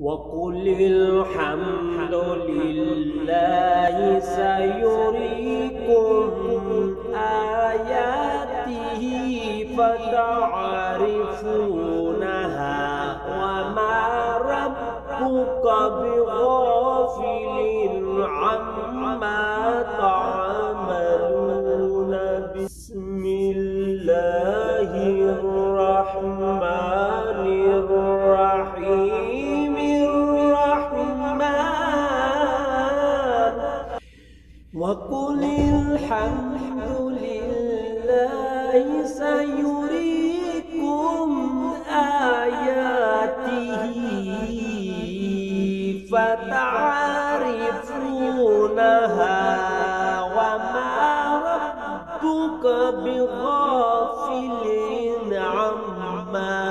وقل الحمد لله سيريكم آياته فتعرفونها وما ربك بغافل عما تعملون. بسم الله الرحمن الرحيم. وقل الحمد لله سيريكم آياته فتعرفونها وما ربك بغافل عما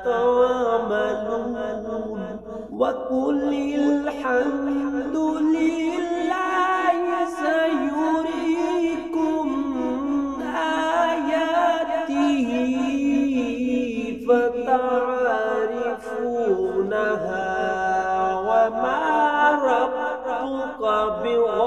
تعملون. وقل الحمد لله سيريكم آياته فتعرفونها وما ربك بغافل